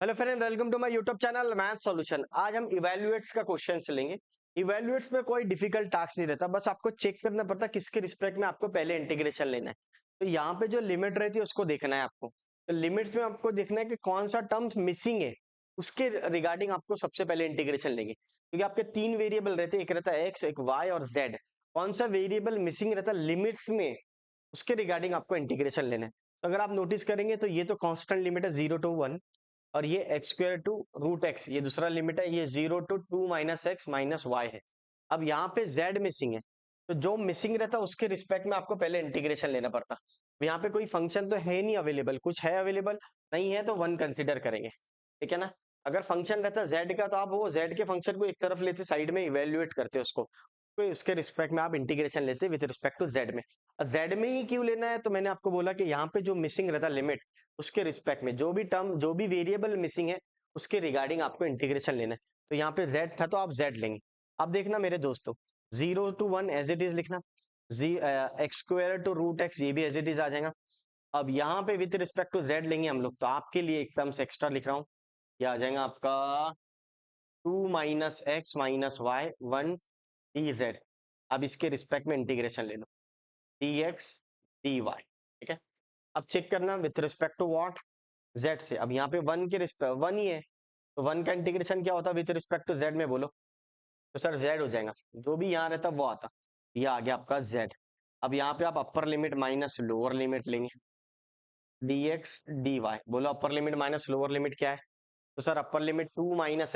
Hello friend, welcome to my YouTube channel math solution. आज हम इवैल्यूएट्स का क्वेश्चन लेंगे। इवैल्यूएट्स में कोई डिफिकल्ट टास्क नहीं रहता, बस आपको चेक करना पड़ता है किसके रिस्पेक्ट में आपको पहले इंटीग्रेशन लेना है। तो यहाँ पे जो लिमिट रहती है उसको देखना है आपको। तो लिमिट्स में आपको देखना है कि कौन सा टर्म मिसिंग है, उसके रिगार्डिंग आपको सबसे पहले इंटीग्रेशन लेंगे, क्योंकि आपके तीन वेरिएबल रहते हैं, एक रहता है एक्स, एक वाई और जेड। कौन सा वेरिएबल मिसिंग रहता है लिमिट्स में, उसके रिगार्डिंग आपको इंटीग्रेशन लेना है। तो अगर आप नोटिस करेंगे तो ये तो कांस्टेंट लिमिट है 0 to 1, और ये x square to root x ये दूसरा लिमिट है, ये 0 to 2 minus x minus y है। अब यहाँ पे जेड मिसिंग है, तो जो मिसिंग रहता है उसके रिस्पेक्ट में आपको पहले इंटीग्रेशन लेना पड़ता। यहाँ पे कोई फंक्शन तो है नहीं अवेलेबल, कुछ है अवेलेबल नहीं है तो वन कंसिडर करेंगे, ठीक है ना। अगर फंक्शन रहता जेड का तो आप वो जेड के फंक्शन को एक तरफ लेते, साइड में इवेल्युएट करते उसको, तो उसके रिस्पेक्ट में आप इंटीग्रेशन लेते विद रिस्पेक्ट टू जेड में। जेड में ही क्यों लेना है, तो मैंने आपको बोला कि यहाँ पे जो मिसिंग रहता लिमिट, उसके रिस्पेक्ट में जो भी टर्म जो भी वेरिएबल मिसिंग है उसके रिगार्डिंग आपको इंटीग्रेशन लेना है। तो यहाँ पे z था तो आप z लेंगे। अब देखना मेरे दोस्तों, 0 to 1 एज इट इज लिखना, g x square to root x ये भी एज इट इज आ जाएगा। अब यहाँ पे विथ रिस्पेक्ट टू z लेंगे हम लोग, तो आपके लिए एक टर्म्स एक्स्ट्रा लिख रहा हूँ, ये आ जाएगा आपका 2 - x - y 1 dz। अब इसके रिस्पेक्ट में इंटीग्रेशन ले लो, dx dy, ठीक है। अब चेक करना with respect to what, z से। अब यहाँ पे वन के रिस्पेक्ट वन ही है, तो वन का इंटीग्रेशन क्या होता है विथ रिस्पेक्ट टू z में, बोलो। तो सर z हो जाएगा, जो भी यहाँ रहता वो आता, ये आ गया आपका z। अब यहाँ पे आप अपर लिमिट माइनस लोअर लिमिट लेंगे, dx dy, बोलो अपर लिमिट माइनस लोअर लिमिट क्या है। तो सर अपर लिमिट 2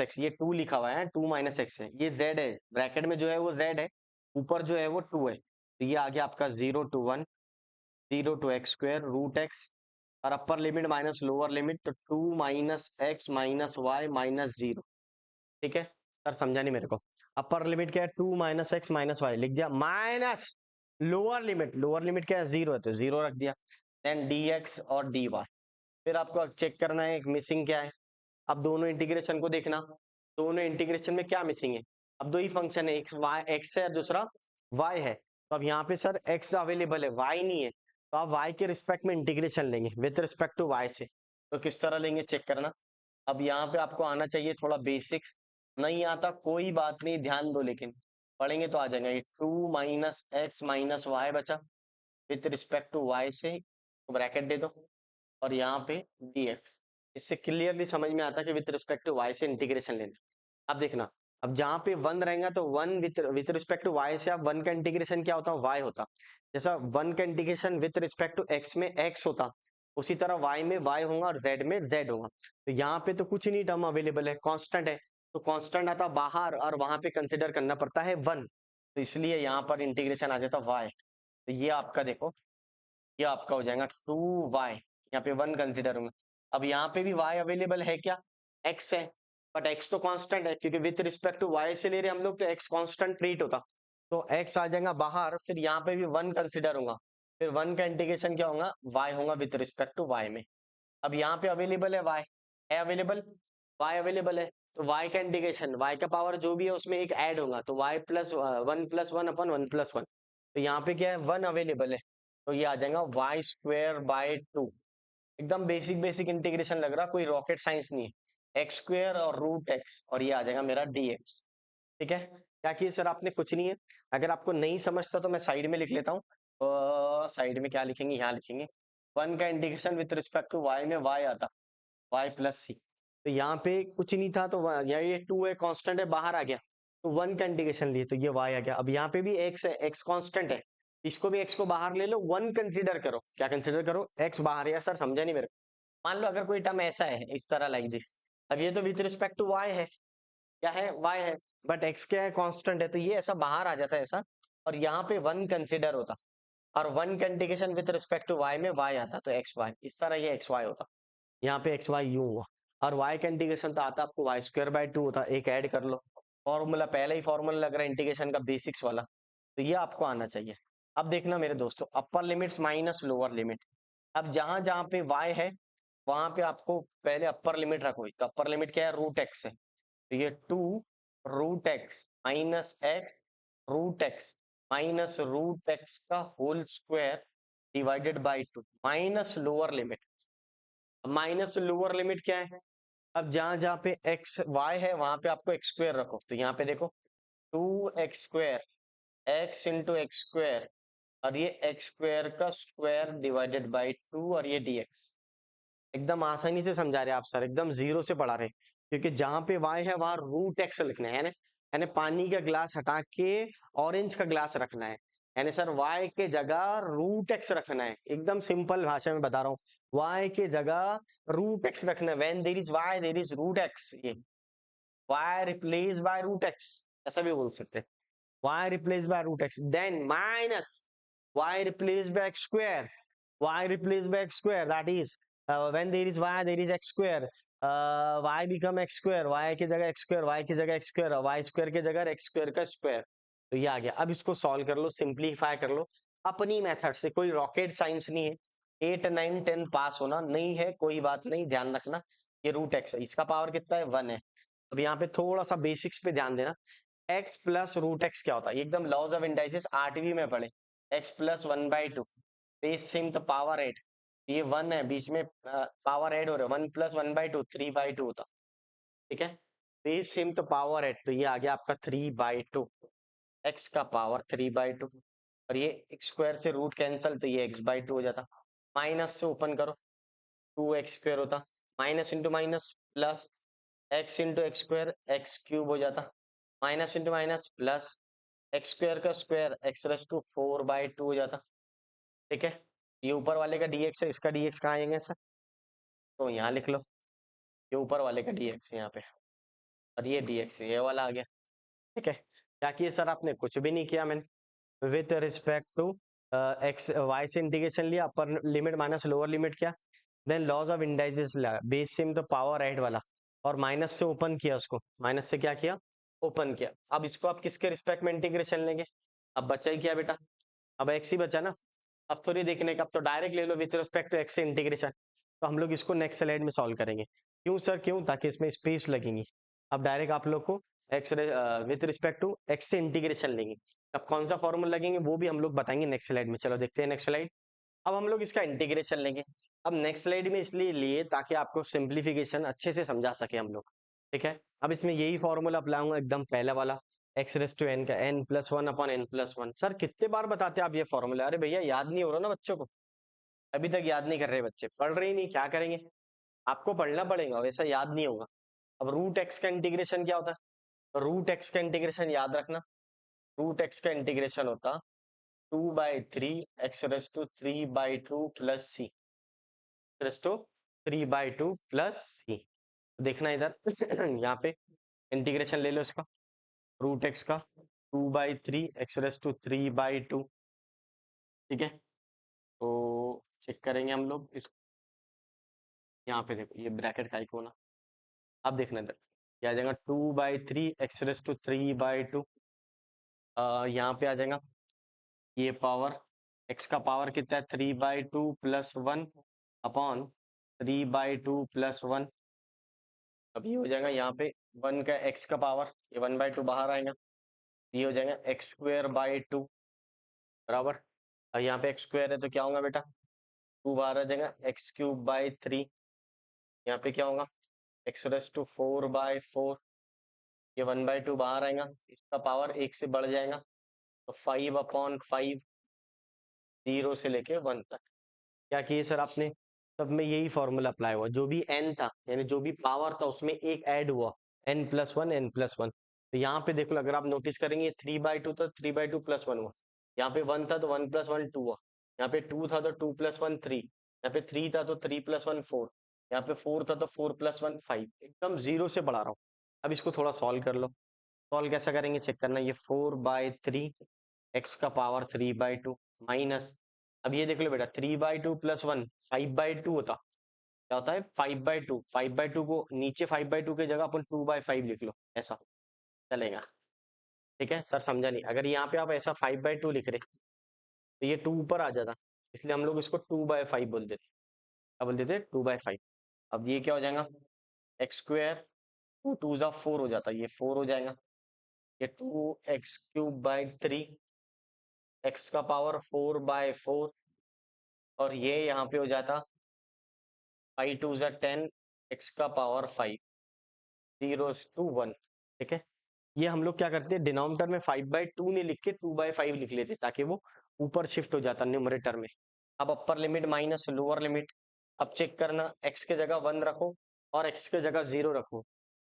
- x, ये 2 लिखा हुआ है, 2 - x है, ये z है, ब्रैकेट में जो है वो z है, ऊपर जो है वो 2 है, तो ये आ गया आपका 0 to 1 0 to x² root x, और अपर लिमिट माइनस लोअर लिमिट तो 2 - x - y - 0, ठीक है। सर समझा नहीं मेरे को, अपर लिमिट क्या है 2 - x - y लिख दिया, माइनस लोअर लिमिट क्या है 0 है तो 0 रख दिया, देन dx और dy। फिर आपको चेक करना है एक मिसिंग क्या है। अब दोनों इंटीग्रेशन को देखना, दोनों इंटीग्रेशन में क्या मिसिंग है। अब दो ही फंक्शन है, एक वाई एक्स है और दूसरा वाई है, तो अब यहाँ पे सर एक्स अवेलेबल है, वाई नहीं है, तो आप वाई के रिस्पेक्ट में इंटीग्रेशन लेंगे विथ रिस्पेक्ट टू वाई से। तो किस तरह लेंगे चेक करना। अब यहाँ पे आपको आना चाहिए थोड़ा बेसिक्स, नहीं आता कोई बात नहीं, ध्यान दो, लेकिन पढ़ेंगे तो आ जाएगा। ये 2 - x - y बचा विथ रिस्पेक्ट टू वाई से, तो ब्रैकेट दे दो, और यहाँ पे dx। इससे क्लियरली समझ में आता है कि विथ रिस्पेक्ट टू वाई से इंटीग्रेशन लेना। अब देखना, अब जहाँ पे वन रहेगा तो one with respect to y से, अब वन का इंटीग्रेशन क्या होता है, वाई होता। जैसा वन का integration with respect to x में एक्स होता, उसी तरह वाई में वाई होगा और जेड में जेड होगा। तो यहाँ पे तो कुछ नहीं टर्म अवेलेबल है, कांस्टेंट है, तो कांस्टेंट आता बाहर और वहां पे कंसिडर करना पड़ता है वन, तो इसलिए यहाँ पर इंटीग्रेशन आ जाता वाई। तो ये आपका देखो, ये आपका हो जाएगा 2y, यहाँ पे वन कंसिडर होंगे। अब यहाँ पे भी y अवेलेबल है क्या, x है, बट x तो कांस्टेंट है, क्योंकि विथ रिस्पेक्ट टू y से ले रहे हम लोग, तो x कांस्टेंट ट्रीट होता, तो x आ जाएगा बाहर, फिर यहाँ पे भी वन कंसिडर होगा, फिर वन का इंटीग्रेशन क्या होगा, y होगा विथ रिस्पेक्ट टू y में। अब यहाँ पे अवेलेबल है y, है अवेलेबल, y अवेलेबल है, तो y का इंटीग्रेशन, y का पावर जो भी है उसमें एक ऐड होगा, तो y +1 + 1 / 1 + 1, तो यहाँ पे क्या है वन अवेलेबल है, तो ये आ जाएगा y² / 2। एकदम बेसिक बेसिक इंटीग्रेशन लग रहा, कोई रॉकेट साइंस नहीं है, x² और रूट एक्स, और ये आ जाएगा मेरा dx, ठीक है। क्या किए सर आपने, कुछ नहीं है। अगर आपको नहीं समझता तो मैं साइड में लिख लेता हूँ, साइड में क्या लिखेंगे, यहाँ लिखेंगे वन का integration with respect to y में y आता, y+c, तो यहाँ पे कुछ नहीं था, तो यहाँ ये 2 है, कांस्टेंट है, बाहर आ गया, तो वन का इंटीग्रेशन लिए तो ये y आ गया। अब यहाँ पे भी x है, x कांस्टेंट है, इसको भी x को बाहर ले लो, वन कंसीडर करो, क्या कंसीडर करो, x बाहर है। यार सर समझा नहीं मेरे को, मान लो अगर कोई टर्म ऐसा है इस तरह लाइक दिस, अब ये तो विथ रिस्पेक्ट टू y है, क्या है y है, बट x क्या है कांस्टेंट है, तो ये ऐसा बाहर आ जाता है ऐसा, और यहाँ पे वन कंसीडर होता, और वन का integration with respect to y में y आता, तो xy, इस तरह ये xy होता, यहाँ पे xy यूं हुआ, और y का इंटीग्रेशन तो आता आपको y² / 2 होता, एक ऐड कर लो, फॉर्मूला पहले ही फॉर्मूला लग रहा है इंटीग्रेशन का बेसिक्स वाला, तो ये आपको आना चाहिए। अब देखना मेरे दोस्तों, अपर लिमिट्स माइनस लोअर लिमिट, अब जहां जहां पे y है वहां पे आपको पहले अपर लिमिट रखो, तो अपर लिमिट क्या है, रूट एक्स है, तो ये 2 √x - रूट एक्स का whole square divided by 2 minus lower limit. Minus lower limit क्या है, अब जहां जहां पे एक्स वाई है वहां पे आपको एक्स स्क्वायर रखो, तो यहाँ पे देखो 2x² x into x square, और ये एक्स स्क्वायर का स्क्वायर डिवाइडेड बाई 2, और ये dx। एकदम आसानी से समझा रहे आप सर, एकदम जीरो से पढ़ा रहे, क्योंकि जहां पे y है वहां रूट एक्स लिखना है ना, यानी पानी का ग्लास हटा के ऑरेंज का ग्लास रखना है, यानी सर y के जगह रूट एक्स रखना है। एकदम सिंपल भाषा में बता रहा हूँ, y के जगह रूट एक्स रखना है। When there is y there is root x, ये y replace by root x, ऐसा भी बोल सकते हैं। y replaced by root x, then minus y replaced by x square, y replaced by x square, that is when there is y there is x square, y become x square, y की जगह x square, y की जगह x square, y square की जगह x square का square। तो ये आ गया। अब इसको सॉल्व कर लो, सिंप्लीफाई कर लो अपनी मेथड से, कोई रॉकेट साइंस नहीं है। 8 9 10 पास होना नहीं है, कोई बात नहीं, ध्यान रखना। ये रूट एक्स है, इसका पावर कितना है, 1 है। अब यहाँ पे थोड़ा सा बेसिक्स पे ध्यान देना। x प्लस रूट एक्स क्या होता है, एकदम लॉज ऑफ इंडाइसिस 8वीं में पढ़े। x प्लस 1/2 बेस सेम तो पावर 8, ये 1 है बीच में, पावर ऐड हो रहा है, 1 प्लस 1/2 3/2 होता, ठीक है। बेस सेम तो पावर 8, तो ये आ गया आपका 3/2, x का पावर 3/2, और ये x स्क्वायर से रूट कैंसल, तो ये x/2 हो जाता। माइनस से ओपन करो, 2x² होता, minus into minus plus, x into x square x cube हो जाता, minus into minus plus, x square का स्क्वायर एक्स रेस टू 4/2 हो जाता, ठीक है। ये ऊपर वाले का dx है, इसका dx कहाँ आएंगे सर, तो यहाँ लिख लो, ये ऊपर वाले का dx यहाँ पे, और ये dx ये वाला आ गया, ठीक है। क्या किया सर आपने, कुछ भी नहीं किया मैंने, with respect to x y से इंटीग्रेशन लिया, upper limit minus lower limit किया, देन लॉज ऑफ इंडाइसिस लिया, बेस सेम तो पावर ऐड वाला, और माइनस से ओपन किया उसको, माइनस से क्या किया, ओपन किया। अब इसको आप किसके रिस्पेक्ट में इंटीग्रेशन लेंगे, अब बचा ही क्या बेटा, अब एक्स ही बचा ना। अब थोड़ी देखने का, अब तो डायरेक्ट ले लो विथ रिस्पेक्ट टू एक्स से इंटीग्रेशन। तो हम लोग इसको नेक्स्ट स्लाइड में सॉल्व करेंगे। क्यों सर, क्यों, ताकि इसमें स्पेस लगेंगी। अब डायरेक्ट आप लोग को x with respect to x से इंटीग्रेशन लेंगे। अब कौन सा फॉर्मूला लगेंगे वो भी हम लोग बताएंगे नेक्स्ट स्लाइड में। चलो देखते हैं नेक्स्ट स्लाइड। अब हम लोग इसका इंटीग्रेशन लेंगे। अब नेक्स्ट स्लाइड में इसलिए लिए ताकि आपको सिंप्लीफिकेशन अच्छे से समझा सके हम लोग, ठीक है। अब इसमें यही फॉर्मूला अप्लाई एकदम पहला वाला, एक्स रेस टू एन का n+1/n+1। सर कितने बार बताते हैं आप ये फॉर्मूला, अरे भैया याद नहीं हो रहा ना बच्चों को, अभी तक याद नहीं कर रहे बच्चे, पढ़ रहे ही नहीं, क्या करेंगे, आपको पढ़ना पड़ेगा, वैसा याद नहीं होगा। अब रूट एक्स का इंटीग्रेशन क्या होता है, रूट एक्स का इंटीग्रेशन याद रखना, रूट एक्स का इंटीग्रेशन होता 2/3 x raise to 3/2 plus C, raise to 3/2 plus C. देखना इधर यहाँ पे इंटीग्रेशन ले लो इसका, रूट एक्स का 2/3 एक्स रेस टू 3/2, ठीक है। तो चेक करेंगे हम लोग इस, यहाँ पे देखो ये ब्रैकेट का आइकॉन है। अब देखना इधर क्या आ जाएगा, 2/3 एक्स रेस टू 3/2, यहाँ पे आ जाएगा ये पावर, एक्स का पावर कितना है 3/2 प्लस 1 अपॉन 3/2 प्लस 1। अब ये हो जाएगा यहाँ पे 1 का एक्स का पावर, ये 1/2 बाहर आएगा, ये हो जाएगा एक्स स्क्वायर बाई 2 बराबर। और यहाँ पे एक्स स्क्वायर है तो क्या होगा बेटा, 2 बाहर आ जाएगा, एक्स क्यूब बाई 3, यहाँ पे क्या होगा एक्स रेस टू 4/4, ये 1/2 बाहर आएगा, इसका पावर 1 से बढ़ जाएगा, तो 5/5, 0 से लेके 1 तक। क्या किए सर आपने, सब में यही फॉर्मूला अप्लाई हुआ, जो भी n था यानी जो भी पावर था उसमें एक ऐड हुआ, n+1 n+1। तो यहाँ पे देख लो, अगर आप नोटिस करेंगे 3/2 था, 3/2 प्लस 1 हुआ, यहाँ पे 1 था तो 1+1 2 हुआ, यहाँ पे 2 था तो 2+1 3, यहाँ पे 3 था तो 3+1 4, यहाँ पे 4 था तो 4+1 5, एकदम जीरो से बढ़ा रहा हूँ। अब इसको थोड़ा सॉल्व कर लो, सॉल्व कैसा करेंगे चेक करना, ये 4/3 एक्स का पावर 3/2 माइनस, अब ये देख लो बेटा 3/2 प्लस 1 5/2 होता, क्या होता है 5/2, 5/2 को नीचे 5/2 की जगह अपन 2/5 लिख लो, ऐसा चलेगा, ठीक है। सर समझा नहीं, अगर यहाँ पे आप ऐसा 5/2 लिख रहे तो ये 2 ऊपर आ जाता, इसलिए हम लोग इसको 2/5 बोल देते, क्या बोल देते 2/5। अब ये क्या हो जाएगा, एक्स स्क्वायर 2 2 जा 4 हो जाता, ये 4 हो जाएगा, ये 2x³ बाई 3, एक्स का पावर 4/4, और ये यहाँ पे हो जाता 5 2 जा 10, x का पावर 5 0 to 1, ठीक है। ये हम लोग क्या करते हैं, डिनोमिनेटर में 5/2 नहीं लिख के 2/5 लिख लेते ताकि वो ऊपर शिफ्ट हो जाता न्यूमरेटर में। अब अपर लिमिट माइनस लोअर लिमिट, अब चेक करना x के जगह 1 रखो और x के जगह 0 रखो।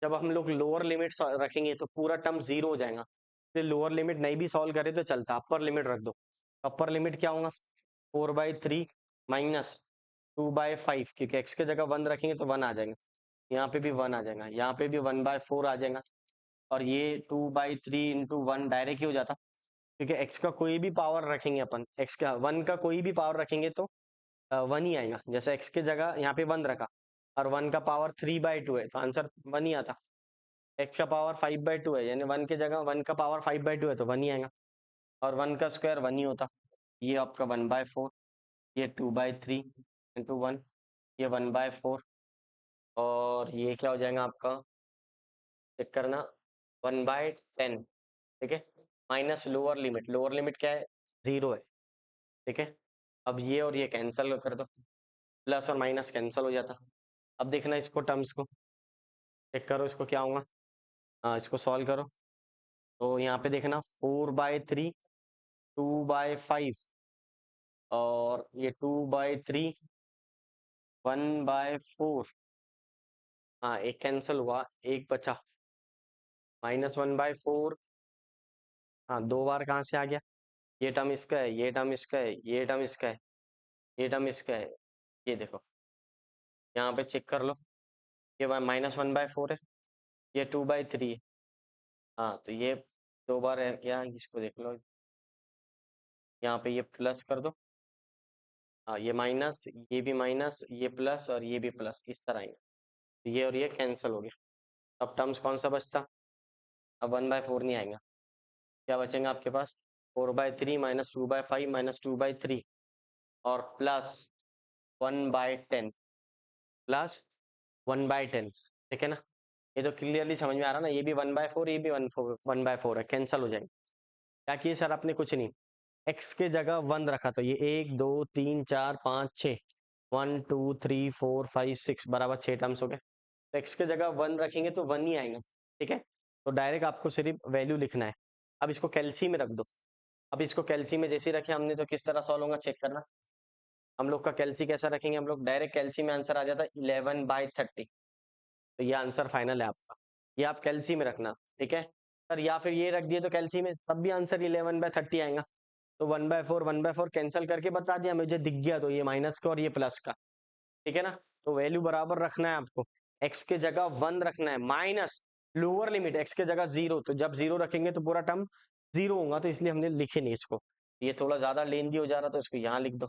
जब हम लोग लोअर लिमिट रखेंगे तो पूरा टर्म 0 हो जाएगा, तो लोअर लिमिट नहीं भी सॉल्व करे तो चलता, अपर लिमिट रख दो। अपर लिमिट क्या होगा, 4/3 माइनस 2/5, क्योंकि x के जगह 1 रखेंगे तो 1 आ जाएगा, यहाँ पे भी 1 आ जाएगा, यहाँ पे भी 1/4 आ जाएगा, और ये 2/3 इंटू 1 डायरेक्ट ही हो जाता, क्योंकि x का कोई भी पावर रखेंगे अपन, x का 1 का कोई भी पावर रखेंगे तो 1 ही आएगा। जैसे x के जगह यहाँ पे 1 रखा और 1 का पावर 3/2 है तो आंसर 1 ही आता। x का पावर 5/2 है, यानी 1 की जगह 1 का पावर 5/2 है तो 1 ही आएगा, और 1 का स्क्वायर 1 ही होता। ये आपका 1/4, ये 2/3 इंटू 1, ये 1/4, और ये क्या हो जाएगा आपका, चेक करना, 1/10, ठीक है, minus lower limit, lower limit क्या है, 0 है, ठीक है। अब ये और ये कैंसिल कर दो, प्लस और माइनस कैंसिल हो जाता। अब देखना इसको, टर्म्स को चेक करो, इसको क्या होगा, हाँ इसको सॉल्व करो, तो यहाँ पे देखना 4/3, 2/5, और ये 2/3, 1/4, हाँ एक कैंसिल हुआ, एक बचा, -1/4, हाँ 2 बार कहाँ से आ गया, ये टर्म इसका है, ये टर्म इसका है, ये टर्म इसका है, ये टर्म इसका है, ये देखो यहाँ पे चेक कर लो, ये -1/4 है, ये 2/3 है, हाँ तो ये 2 बार है क्या, इसको देख लो, यहाँ पे ये प्लस कर दो, हाँ ये माइनस, ये भी माइनस, ये प्लस और ये भी प्लस, इस तरह आएंगे, तो ये और ये कैंसिल हो गया। अब टर्म्स कौन सा बचता, अब 1/4 नहीं आएगा, क्या बचेगा आपके पास, 4/3 माइनस 2/5 माइनस 2/3, और प्लस 1/10, प्लस 1/10, ठीक है ना। ये तो क्लियरली समझ में आ रहा ना, ये भी 1/4, ये भी 1/4 है, कैंसिल हो जाएंगे। क्या किए सर आपने, कुछ नहीं, x के जगह 1 रखा, तो ये 1 2 3 4 5 6, 1 2 3 4 5 6 बराबर 6 टर्म्स हो गए। तो x के जगह 1 रखेंगे तो 1 ही आएगा, ठीक है। तो डायरेक्ट आपको सिर्फ वैल्यू लिखना है। अब इसको कैल्सी में रख दो। अब इसको कैल्सी में जैसे रखे हमने, तो किस तरह सॉल्व होगा चेक करना। हम लोग का कैल्सी कैसा रखेंगे, हम लोग डायरेक्ट कैल्सी में आंसर आ जाता है 11/30, तो ये आंसर फाइनल है आपका, ये आप कैल्सी में रखना, ठीक है सर। या फिर ये रख दिए तो कैल्सी में, तब भी आंसर 11/30 आएगा। तो 1/4 कैंसिल करके बता दिया, मुझे दिख गया, तो ये माइनस का और ये प्लस का, ठीक है ना। तो वैल्यू बराबर रखना है आपको, x के जगह 1 रखना है, माइनस लोअर लिमिट x के जगह 0, तो जब 0 रखेंगे तो पूरा टर्म 0 होगा, तो इसलिए हमने लिखे नहीं इसको, ये थोड़ा ज्यादा लेंदी हो जा रहा, तो इसको यहाँ लिख दो,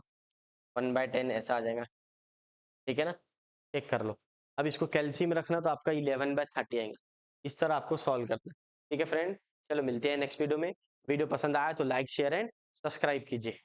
1/10 ऐसा आ जाएगा, ठीक है ना। चेक कर लो। अब इसको कैल्सी में रखना, तो आपका 11/30 आएगा। इस तरह आपको सॉल्व करना, ठीक है फ्रेंड। चलो मिलते हैं नेक्स्ट वीडियो में। वीडियो पसंद आया तो लाइक शेयर एंड सब्सक्राइब कीजिए।